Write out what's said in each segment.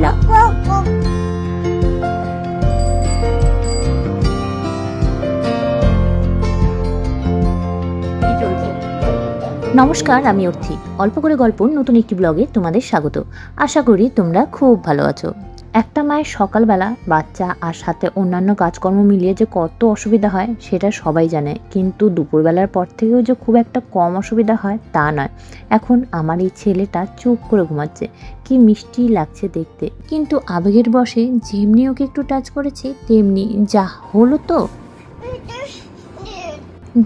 বুলা। নমস্কার, আমি অর্থি। অল্প করে গল্প নতুন একটি ব্লগে তোমাদের স্বাগত। আশা করি তোমরা খুব ভালো আছো। একটা মায়ের সকালবেলা বাচ্চা আর সাথে অন্যান্য কাজকর্ম মিলিয়ে যে কত অসুবিধা হয় সেটা সবাই জানে, কিন্তু দুপুরবেলার পর থেকেও যে খুব একটা কম অসুবিধা হয় তা নয়। এখন আমার এই ছেলেটা চুপ করে ঘুমাচ্ছে, কি মিষ্টি লাগছে দেখতে, কিন্তু আবেগের বশে যেমনি ওকে একটু টাচ করেছি তেমনি যা হলো তো।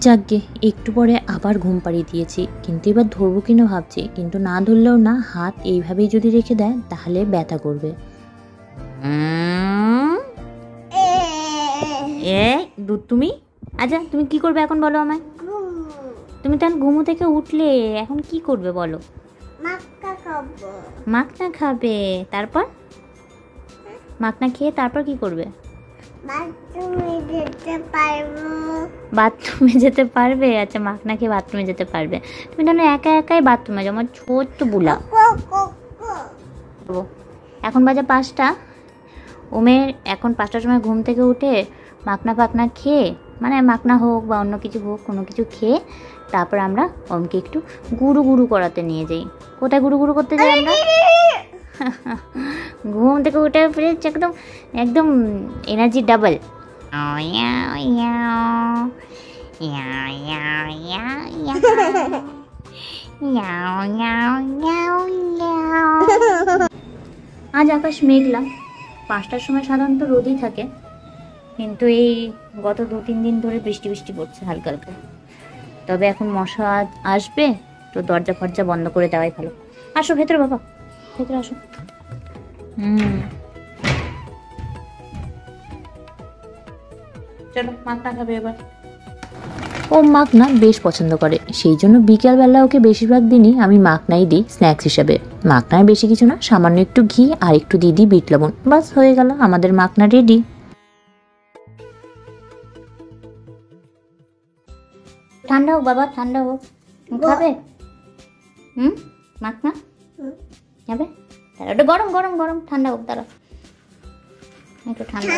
যাকগে, একটু পরে আবার ঘুম পাড়িয়ে দিয়েছি, কিন্তু এবার ধরবো কিনা ভাবছি, কিন্তু না ধরলেও না, হাত এইভাবেই যদি রেখে দেয় তাহলে ব্যথা করবে। দুধ তুমি, আচ্ছা তুমি কি করবে এখন বলো আমায়? তুমি তো ঘুমো থেকে উঠলে, এখন কি করবে বলো? মাখনা খাবে, তারপর মাখনা খেয়ে তারপর কি করবে? বাথরুমে যেতে পারবে? আচ্ছা, মাখনা খেয়ে বাথরুমে যেতে পারবে। তুমি জানো একা একাই বাথরুমে যাও, আমার ছোট্ট বুলা। এখন বাজে 5টা। ওমের এখন 5টার সময় ঘুম থেকে উঠে মাখনা ফাখনা খেয়ে, মানে মাখনা হোক বা অন্য কিছু হোক, কোনো কিছু খেয়ে তারপর আমরা ওমকে একটু গুরু গুরু করাতে নিয়ে যাই। কোথায় গুরু গুরু করতে যাই আমরা? ঘুম থেকে উঠে ফ্রেশ, একদম একদম এনার্জি ডাবল। আজ আকাশ মেঘলা। 5টার সময় সাধারণত রোদই থাকে, কিন্তু এই গত 2-3 দিন ধরে বৃষ্টি বৃষ্টি পড়ছে হালকা হালকা। তবে এখন মশা আসবে, তো দরজা ফরজা বন্ধ করে দেওয়াই ভালো। আসো ভেতরে বাবা, ভেতরে আসো। চলো মাখনা খাবে এবার। ও মাখনা বেশ পছন্দ করে, সেই জন্য বিকেলবেলা ওকে বেশিরভাগ দিনই আমি মাখনাই দিই স্ন্যাক্স হিসাবে। মাখনায় বেশি কিছু না, সামান্য একটু ঘি আর একটু দিয়ে দিই বিট লবণ, বাস হয়ে গেল আমাদের মাখনা রেডি। ঠান্ডা হোক বাবা, ঠান্ডা হোক। খাবে? মাখনা খাবে? তারা ওটা গরম গরম গরম, ঠান্ডা হোক, তারা একটু ঠান্ডা।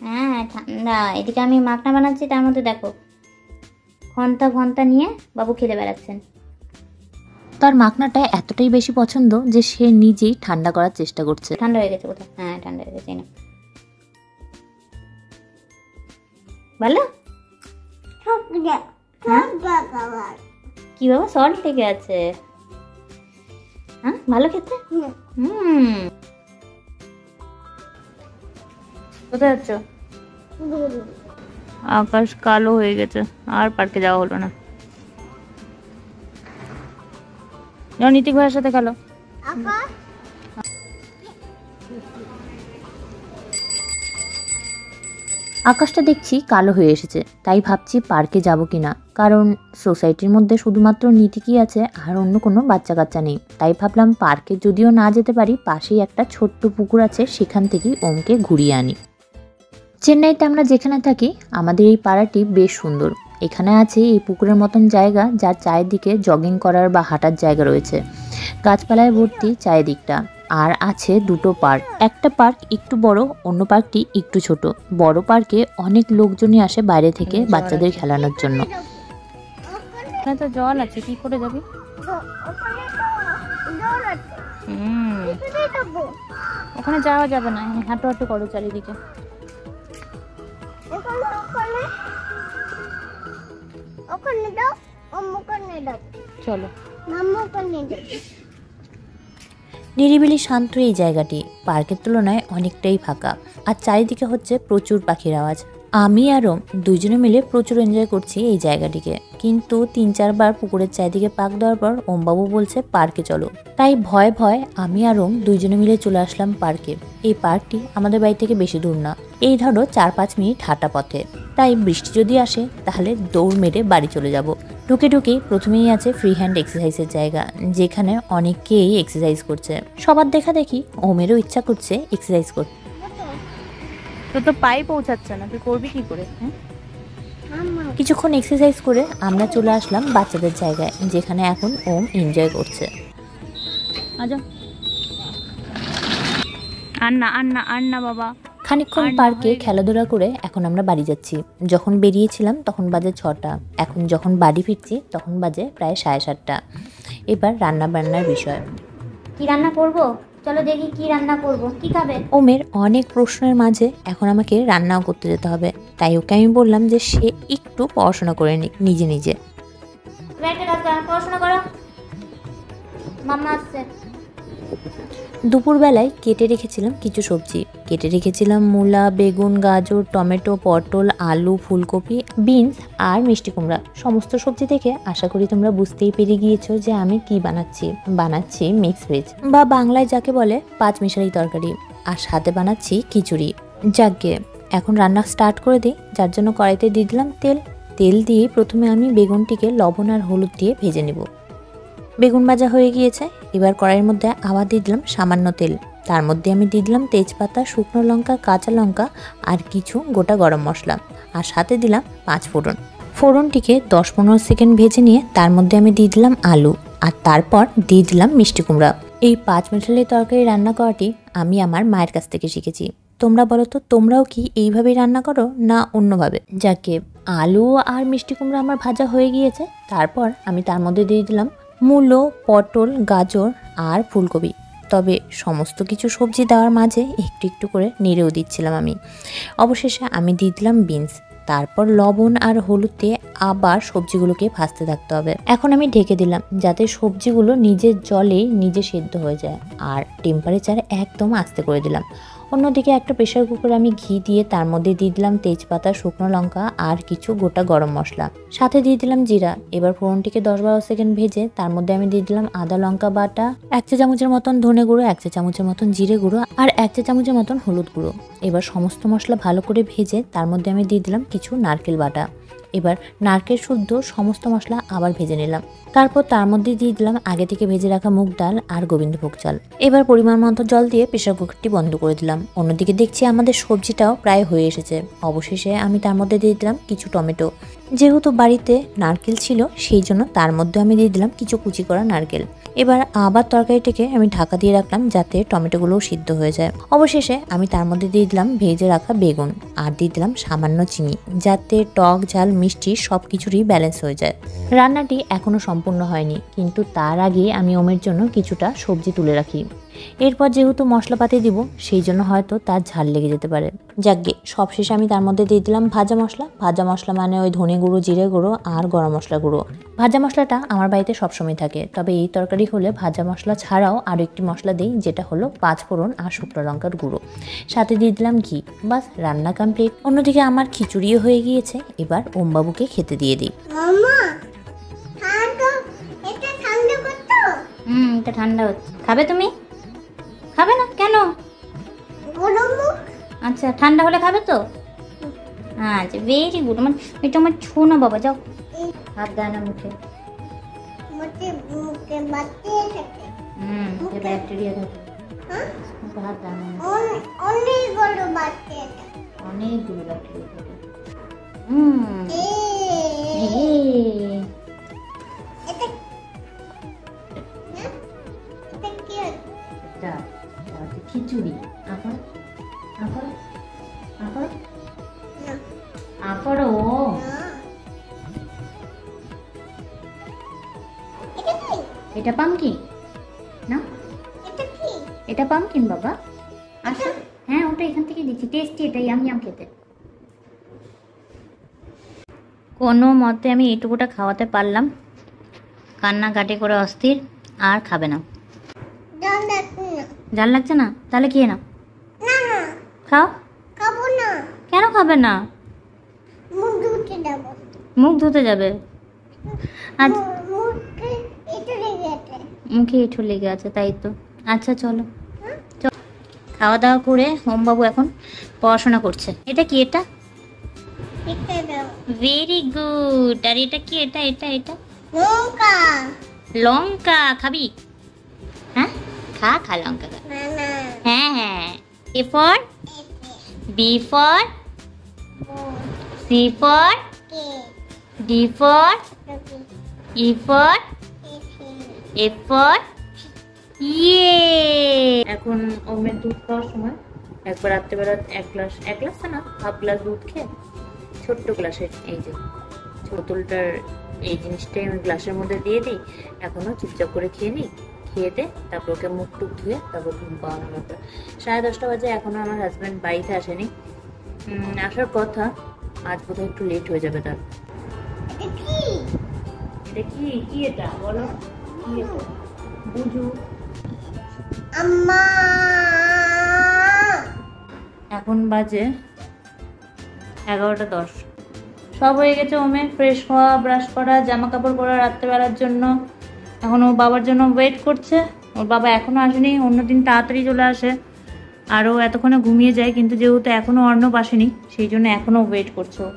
হ্যাঁ ঠান্ডা। এদিকে আমি মাখনা বানাচ্ছি, তার মধ্যে দেখো ঘন্টা ঘন্টা নিয়ে বাবু খেলে বেড়াচ্ছেন। তার মাখনাটা এতটাই বেশি পছন্দ যে সে নিজেই ঠান্ডা করার চেষ্টা করছে। ঠান্ডা হয়ে গেছে কোথায়? হ্যাঁ ঠান্ডা হয়ে গেছে না। ভালো? কি বাবা সল্ট লেগে আছে? হ্যাঁ ভালো খেতে। কোথায় যাচ্ছ? আকাশ কালো হয়ে গেছে, আর পার্কে যাওয়া হলো না। নীতিক ভাইয়ের সাথে খেলো। আকাশটা দেখছি কালো হয়ে এসেছে, তাই ভাবছি পার্কে যাব কিনা, কারণ সোসাইটির মধ্যে শুধুমাত্র নীতিকই আছে আর অন্য কোনো বাচ্চা কাচ্চা নেই। তাই ভাবলাম পার্কে যদিও না যেতে পারি, পাশেই একটা ছোট্ট পুকুর আছে, সেখান থেকেই ওমকে ঘুরিয়ে আনি। চেন্নাইতে আমরা যেখানে থাকি আমাদের এই পাড়াটি বেশ সুন্দর। এখানে আছে এই পুকুরের মতন জায়গা, যার চারিদিকে জগিং করার বা হাঁটার জায়গা রয়েছে, গাছপালায় ভর্তি চারিদিকটা। আর আছে 2টো পার্ক, একটা পার্ক একটু বড়, অন্য পার্কটি একটু ছোট। বড় পার্কে অনেক লোকজনই আসে বাইরে থেকে বাচ্চাদের খেলানোর জন্য। এখানে তো জল আছে, কি করে যাবি? ওখানে যাওয়া যাবে না, হাঁটু হাঁটু করো চারিদিকে। চলো। নিরিবিলি শান্ত এই জায়গাটি পার্কের তুলনায় অনেকটাই ফাঁকা, আর চারিদিকে হচ্ছে প্রচুর পাখির আওয়াজ। আমি আর ওম দুইজনে মিলে প্রচুর এনজয় করছি এই জায়গাটিকে, কিন্তু 3-4 বার পুকুরের চারিদিকে পাক দেওয়ার পর ওমবাবু বলছে পার্কে চলো, তাই ভয় ভয় আমি আর ওম দুইজনে মিলে চলে আসলাম পার্কে। এই পার্কটি আমাদের বাড়ি থেকে বেশি দূর না, এই ধরো 4-5 মিনিট হাঁটা পথে। তাই বৃষ্টি যদি আসে তাহলে দৌড় মেরে বাড়ি চলে যাব। ঢুকে ঢুকেই প্রথমেই আছে ফ্রি হ্যান্ড এক্সারসাইজের জায়গা, যেখানে অনেকেই এক্সারসাইজ করছে। সবার দেখা দেখি ওমেরও ইচ্ছা করছে এক্সারসাইজ করতে। তো পায়ে পৌঁছাচ্ছে না, তুই করবি কি করে? কিছুক্ষণ এক্সারসাইজ করে আমরা চলে আসলাম বাচ্চাদের জায়গায়, যেখানে এখন ওম এনজয় করছে। আচ্ছা আন্না আন্না আন্না বাবা। খানিকক্ষণ পার্কে খেলাধুলা করে এখন আমরা বাড়ি যাচ্ছি। যখন বেরিয়েছিলাম তখন বাজে 6টা, এখন যখন বাড়ি ফিরছি তখন বাজে প্রায় 7:30। এবার রান্না বান্নার বিষয়। কি রান্না করব? চলো দেখি কি রান্না করব। কি খাবে? ওমের অনেক প্রশ্নের মাঝে এখন আমাকে রান্নাও করতে যেতে হবে, তাই ওকে আমি বললাম যে সে একটু পড়াশোনা করে নিক নিজে নিজে। তুমি একটা কাজ করো, পড়াশোনা করো, মাম্মা আসছে। দুপুরবেলায় কেটে রেখেছিলাম কিছু সবজি। কেটে রেখেছিলাম মূলা, বেগুন, গাজর, টমেটো, পটল, আলু, ফুলকপি, বিনস আর মিষ্টি কুমড়া। সমস্ত সবজি থেকে আশা করি তোমরা বুঝতেই পেরে গিয়েছো যে আমি কি বানাচ্ছি মিক্স ভেজ বা বাংলায় যাকে বলে পাঁচমিশালি তরকারি, আর সাথে বানাচ্ছি খিচুড়ি। যাকগে এখন রান্না স্টার্ট করে দিই, যার জন্য কড়াইতে দিয়ে দিলাম তেল দিয়ে প্রথমে আমি বেগুনটিকে লবণ আর হলুদ দিয়ে ভেজে নেব। বেগুন ভাজা হয়ে গিয়েছে, এবার কড়াইয়ের মধ্যে আবার দিয়ে দিলাম সামান্য তেল। তার মধ্যে আমি দিয়ে দিলাম তেজপাতা, শুকনো লঙ্কা, কাঁচা লঙ্কা আর কিছু গোটা গরম মশলা, আর সাথে দিলাম 5 ফোড়ন। ফোড়নটিকে 10-15 সেকেন্ড ভেজে নিয়ে তার মধ্যে আমি দিয়ে দিলাম আলু, আর তারপর দিয়ে দিলাম মিষ্টি কুমড়া। এই পাঁচমিশালি তরকারি রান্না করাটি আমি আমার মায়ের কাছ থেকে শিখেছি। তোমরা বলো তো, তোমরাও কি এইভাবেই রান্না করো না অন্যভাবে? যাকে আলু আর মিষ্টি কুমড়া আমার ভাজা হয়ে গিয়েছে, তারপর আমি তার মধ্যে দিয়ে দিলাম মূলো, পটল, গাজর আর ফুলকপি। তবে সমস্ত কিছু সবজি দেওয়ার মাঝে একটু একটু করে নেড়েও দিচ্ছিলাম আমি। অবশেষে আমি দিয়ে দিলাম বিনস। তারপর লবণ আর হলুদ দিয়ে আবার সবজিগুলোকে ভাজতে থাকতে হবে। এখন আমি ঢেকে দিলাম যাতে সবজিগুলো নিজের জলেই নিজে সেদ্ধ হয়ে যায়, আর টেম্পারেচার একদম আস্তে করে দিলাম। অন্যদিকে একটা প্রেশার কুকারে আমি ঘি দিয়ে তার মধ্যে দিয়ে দিলাম তেজপাতা, শুকনো লঙ্কা আর কিছু গোটা গরম মশলা, সাথে দিয়ে দিলাম জিরা। এবার ফোড়নটিকে 10-12 সেকেন্ড ভেজে তার মধ্যে আমি দিয়ে দিলাম আদা লঙ্কা বাটা, 1 চা চামচের মতন ধনে গুঁড়ো, 1 চা চামচের মতন জিরে গুঁড়ো আর 1 চা চামচের মতন হলুদ গুঁড়ো। এবার সমস্ত মশলা ভালো করে ভেজে তার মধ্যে আমি দিয়ে দিলাম কিছু নারকেল বাটা। এবার নারকেল শুদ্ধ সমস্ত মশলা আবার ভেজে নিলাম। তারপর তার মধ্যে দিয়ে দিলাম আগে থেকে ভেজে রাখা মুগ ডাল আর গোবিন্দভোগ চাল। এবার পরিমাণ মতো জল দিয়ে প্রেসার কুকারটি বন্ধ করে দিলাম। অন্যদিকে দেখছি আমাদের সবজিটাও প্রায় হয়ে এসেছে। অবশেষে আমি তার মধ্যে দিয়ে দিলাম কিছু টমেটো। যেহেতু বাড়িতে নারকেল ছিল সেই জন্য তার মধ্যে আমি দিয়ে দিলাম কিছু কুচি করা নারকেল। এবার আবার তরকারিটিকে আমি ঢাকা দিয়ে রাখলাম যাতে টমেটোগুলোও সিদ্ধ হয়ে যায়। অবশেষে আমি তার মধ্যে দিয়ে দিলাম ভেজে রাখা বেগুন আর দিয়ে দিলাম সামান্য চিনি, যাতে টক ঝাল মিষ্টি সব কিছুরই ব্যালেন্স হয়ে যায়। রান্নাটি এখনও সম্পূর্ণ হয়নি, কিন্তু তার আগে আমি ওমের জন্য কিছুটা সবজি তুলে রাখি। এরপর যেহেতু মশলাপাতি দিব সেই জন্য হয়তো তার ঝাল লেগে যেতে পারে। যাকগে সবশেষে আমি তার মধ্যে দিয়ে দিলাম ভাজা মশলা মানে ওই ধনে গুঁড়ো, জিরে গুঁড়ো আর গরম মশলা গুঁড়ো। ভাজা মশলাটা আমার বাড়িতে সবসময় থাকে, তবে এই তরকারি হলে ভাজা মশলা ছাড়াও আরও একটি মশলা দিই, যেটা হলো 5 ফোড়ন আর শুকনো লঙ্কার গুঁড়ো, সাথে দিয়ে দিলাম ঘি। বাস রান্না কমপ্লিট। অন্যদিকে আমার খিচুড়িও হয়ে গিয়েছে, এবার ওমবাবুকে খেতে দিয়ে দিই। এটা ঠান্ডা হচ্ছে, খাবে তুমি? খাবে না কেন? আচ্ছা ঠান্ডা হলে খাবে তো? আচ্ছা ভেরি গুড। এটা আমার ছো না বাবা, যাও হাত দেয় না মুখে। ব্যাকটেরিয়া থাকে, হাত দেয় না, অনেকগুলো ব্যাকটেরিয়া থাকে। খিচুড়ি আকড়ো এটা পামকিন না, এটা পামকিন বাবা। আচ্ছা হ্যাঁ ওটা এখান থেকে দিচ্ছি, টেস্টি, এটাই আমি খেতে। কোনো মতে আমি এটুকুটা খাওয়াতে পারলাম, কান্নাকাটি করে অস্থির, আর খাবে না। জাল লাগছে না? তাহলে খেয়ে নাও। খাও। কেন খাবে না? মুখ ধুতে যাবে। আচ্ছা মুখে এঁঠো লেগে আছে, তাই তো। আচ্ছা চলো খাওয়া দাওয়া করে হোমবাবু এখন পড়াশোনা করছে। এটা কি? এটা ভেরি গুড। আর এটা কি? এটা এটা এটা লঙ্কা। খাবি? হ্যাঁ খা লঙ্কা খা। হ্যাঁ হ্যাঁ। A for B for C for D for E for F for ইয়ে এখন ওমের দুধ খাওয়ার সময় একবার রাত্রেবেলা এক গ্লাস না হাফ গ্লাস দুধ খেয়ে ছোট্ট গ্লাসের এই যে বোতলটার এই জিনিসটাই আমি গ্লাসের মধ্যে দিয়ে দিই। এখনো চুপচাপ করে খেয়ে নিই, খেয়ে দে তারপর ওকে মুখ টুক ধুয়ে তারপর ঘুম পাওয়ানোর ব্যাপার। 10:30 বাজে, এখনো আমার হাজব্যান্ড বাড়িতে আসেনি। আসার কথা, আজ বোধহয় একটু লেট হয়ে যাবে তার। এটা কি কি এটা বলো, কি এটা বুঝু আম্মা। এখন বাজে 11:10, সব হয়ে গেছে। ওমে ফ্রেশ হওয়া, ব্রাশ করা, জামা কাপড় পরা রাত্রেবেলার জন্য। এখন ও বাবার জন্য ওয়েট করছে। ওর বাবা এখনো আসেনি, অন্যদিন তাড়াতাড়ি চলে আসে আর ও এতক্ষণে ঘুমিয়ে যায়, কিন্তু যেহেতু এখনো অর্ণব আসেনি সেই জন্য এখনো ওয়েট করছে ও।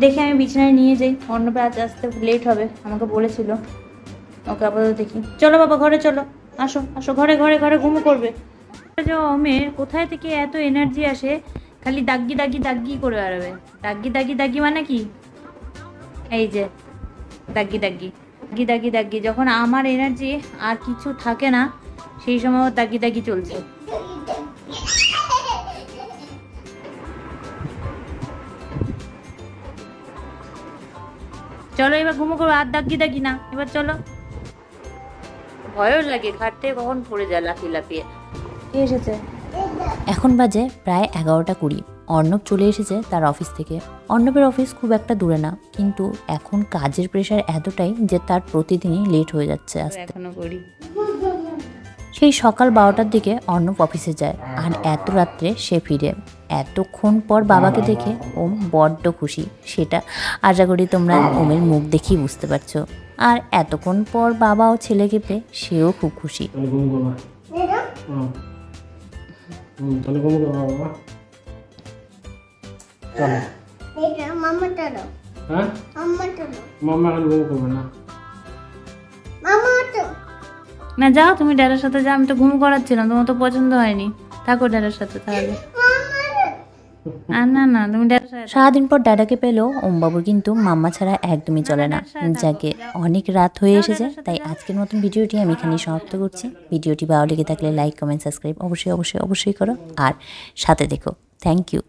দেখে আমি বিছানায় নিয়ে যাই, অর্ণবে আজ আসতে লেট হবে আমাকে বলেছিল। ওকে আপাতত দেখি। চলো বাবা ঘরে চলো, আসো আসো ঘরে ঘরে ঘরে ঘুমো করবে। ওমের কোথায় থেকে এত এনার্জি আসে, খালি দাগি দাগি দাগি করে বেড়াবে। দাগি দাগি দাগি মানে কি, এই যে দাগি দাগি দাগি দাগি দাগি। যখন আমার এনার্জি আর কিছু থাকে না সেই সময় দাগি দাগি চলছে। চলো এবার ঘুমো করো, আর দাগি দাগি না, এবার চলো। ভয়ও লাগে, ঘাট থেকে কখন পড়ে যায় লাফিয়ে লাফিয়ে। কে এসেছে? এখন বাজে প্রায় 11:20। অর্ণব চলে এসেছে তার অফিস থেকে। অর্ণবের অফিস খুব একটা দূরে না, কিন্তু এখন কাজের প্রেশার এতটাই যে তার প্রতিদিনই লেট হয়ে যাচ্ছে আসতে। এখনো করি। সেই সকাল 12টার দিকে অর্ণব অফিসে যায় আর এত রাত্রে সে ফিরে। এতক্ষণ পর বাবাকে দেখে ওম বড্ড খুশি, সেটা আশা করি তোমরা ওমের মুখ দেখেই বুঝতে পারছো। আর এতক্ষণ পর বাবা ও ছেলেকে পেয়ে সেও খুব খুশি। না যাও তুমি ড্যাডার সাথে যাও, আমি তো ঘুম করাচ্ছিলাম, তোমার তো পছন্দ হয়নি, থাকো ড্যাডার সাথে তাহলে। না না তুমি সারাদিন পর ড্যাডাকে পেলো ওমবাবুর কিন্তু মাম্মা ছাড়া একদমই চলে না। যাকে অনেক রাত হয়ে এসেছে, তাই আজকের মতন ভিডিওটি আমি এখানেই সমাপ্ত করছি। ভিডিওটি ভালো লেগে থাকলে লাইক কমেন্ট সাবস্ক্রাইব অবশ্যই অবশ্যই অবশ্যই করো আর সাথে দেখো। Thank you.